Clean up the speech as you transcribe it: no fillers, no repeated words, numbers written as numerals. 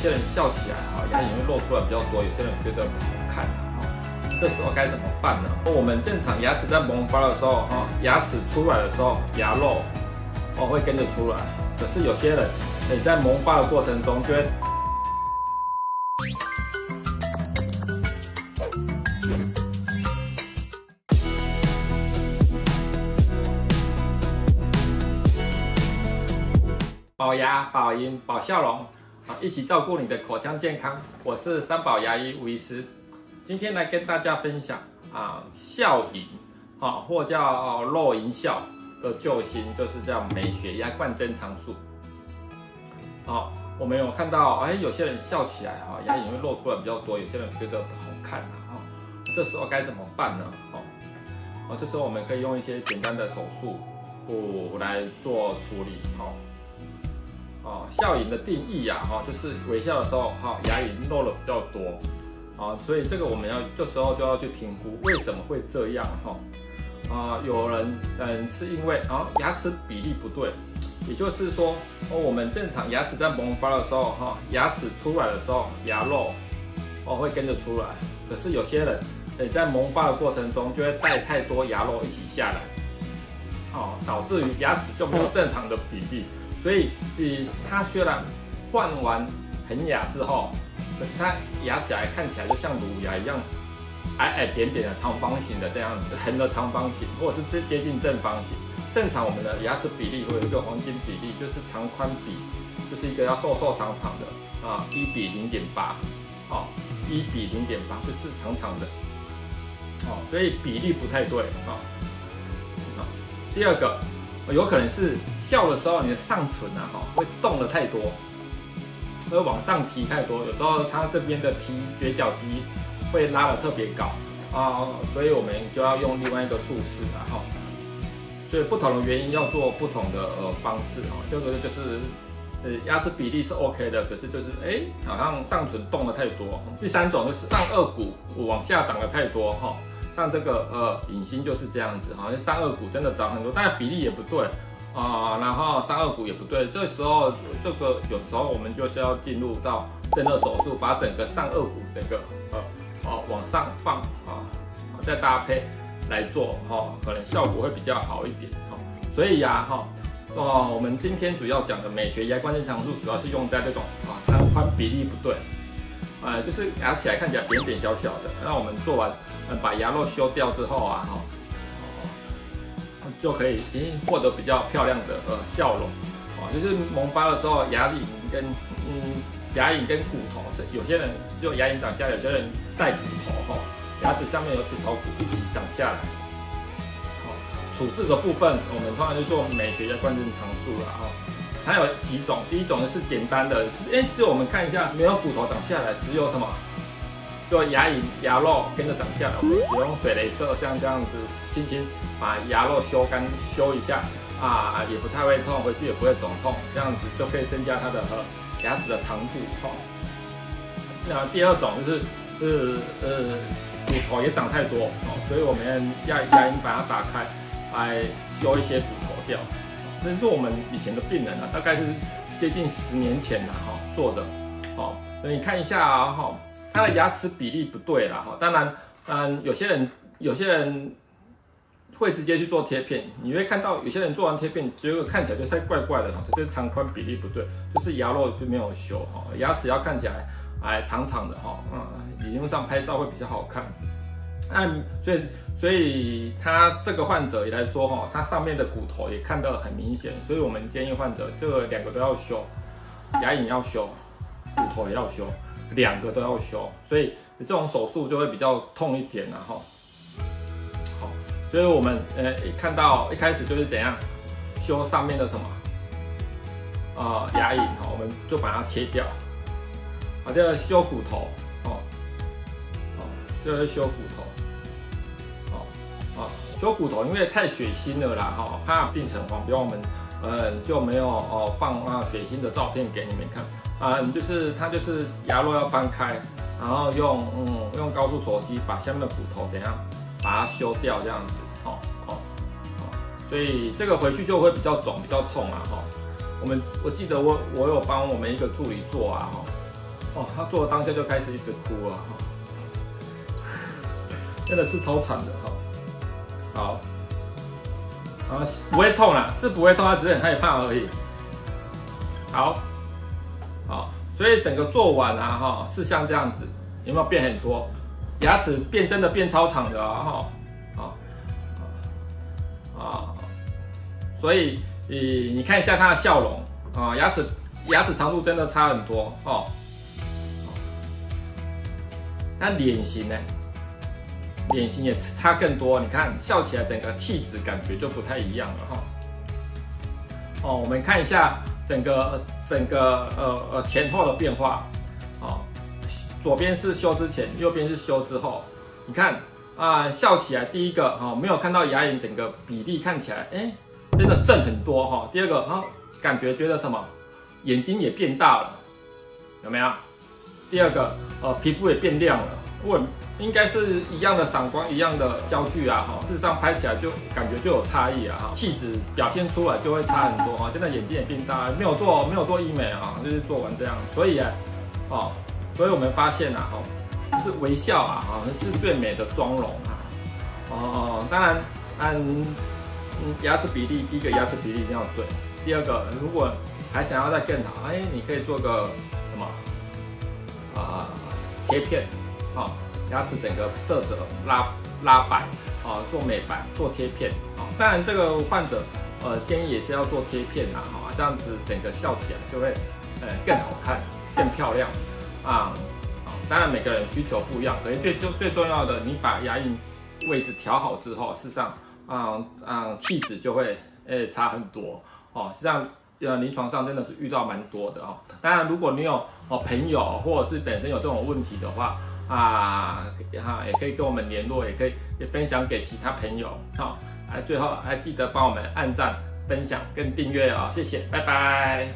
些人笑起来牙龈会露出来比较多，有些人觉得不好看这时候该怎么办呢？我们正常牙齿在萌发的时候牙齿出来的时候牙肉会跟着出来，可是有些人你在萌发的过程中就会保牙、保龈、保笑容，一起照顾你的口腔健康。我是三宝牙医吴医师，今天来跟大家分享笑龈或叫露龈笑的救星，就是叫美学牙冠增长术。我们有看到有些人笑起来牙龈会露出来比较多，有些人觉得不好看这时候该怎么办呢？这时候我们可以用一些简单的手术来做处理笑龈的定义就是微笑的时候牙龈露了比较多所以这个我们这时候就要去评估为什么会这样有人是因为牙齿比例不对，也就是说我们正常牙齿在萌发的时候牙齿出来的时候牙肉会跟着出来，可是有些人在萌发的过程中就会带太多牙肉一起下来导致于牙齿就没有正常的比例。所以，它虽然换完恒牙之后，可是它牙起来看起来就像乳牙一样，矮矮扁扁的长方形的这样子，横的长方形，或者是接近正方形。正常我们的牙齿比例会有一个黄金比例，就是长宽比，就是一个要瘦瘦长长的1比0.8，1比0.8就是长长的所以比例不太对第二个，有可能是笑的时候，你的上唇会动得太多，会往上提太多，有时候它这边的撅角肌会拉得特别高所以我们就要用另外一个术式所以不同的原因要做不同的方式这个就是牙齿比例是 OK 的，可是就是好像上唇动得太多。第三种就是上颚骨往下长得太多像这个隐形就是这样子上颚骨真的长很多，但比例也不对然后上颚骨也不对，这时候这个有时候我们就是要进入到正颚手术，把整个上颚骨整个往上放再搭配来做可能效果会比较好一点所以我们今天主要讲的美学牙冠增长术，主要是用在这种长宽比例不对就是牙起来看起来扁扁小小的，那我们做完把牙肉修掉之后就可以获得比较漂亮的笑容就是萌发的时候牙龈跟骨头是有些人就牙龈长下来，有些人带骨头牙齿上面有齿槽骨一起长下来处置的部分我们通常就做美学牙冠增长术它有几种，第一种是简单的只有我们看一下没有骨头长下来，只有什么就牙龈牙肉跟着长下来，我们只用水雷射像这样子轻轻把牙肉修干修一下也不太会痛，回去也不会肿痛，这样子就可以增加它的牙齿的长度那第二种就是骨头也长太多所以我们牙龈把它打开来修一些骨头掉。这是我们以前的病人大概是接近10年前做的所以你看一下他的牙齿比例不对啦当然有些人会直接去做贴片，你会看到有些人做完贴片，结果看起来就太怪怪的就是长宽比例不对，就是牙肉就没有修牙齿要看起来长长的理论上拍照会比较好看。所以他这个患者来说他上面的骨头也看得很明显，所以我们建议患者这个2个都要修，牙龈要修，骨头也要修，2个都要修，所以这种手术就会比较痛一点所以我们看到一开始就是怎样修上面的什么牙龈我们就把它切掉第二个修骨头就是修骨头修骨头因为太血腥了啦怕病程黄标，我们就没有放血腥的照片给你们看就是它就是牙肉要翻开，然后用高速手机把下面的骨头怎样把它修掉这样子所以这个回去就会比较肿比较痛我记得我有帮我们一个助理做哦，他做的当下就开始一直哭了真的是超惨的好，不会痛啦，是不会痛，他只是很害怕而已。好，所以整个做完啊是像这样子，有没有变很多？牙齿真的变超长的所以你看一下他的笑容牙齿长度真的差很多那脸型呢？脸型也差更多，你看笑起来整个气质感觉就不太一样了我们看一下整个前后的变化左边是修之前，右边是修之后，你看笑起来第一个没有看到牙龈整个比例看起来真的正很多第二个感觉得什么？眼睛也变大了，有没有？第二个皮肤也变亮了，应该是一样的散光，一样的焦距事实上拍起来就感觉就有差异气质表现出来就会差很多真的眼睛也变大，没有做医美就是做完这样，所以所以我们发现就是微笑是最美的妆容当然牙齿比例，第一个牙齿比例一定要对，第二个如果还想要再更好，你可以做个什么贴片牙齿整个色泽拉白做美白做贴片当然这个患者建议也是要做贴片这样子整个笑起来就会更好看更漂亮当然每个人需求不一样，可是最重要的，你把牙龈位置调好之后，事实上气质就会差很多实际上临床上真的是遇到蛮多的当然如果你有朋友或者是本身有这种问题的话也可以跟我们联络，也分享给其他朋友最后还记得帮我们按赞、分享跟订阅谢谢，拜拜。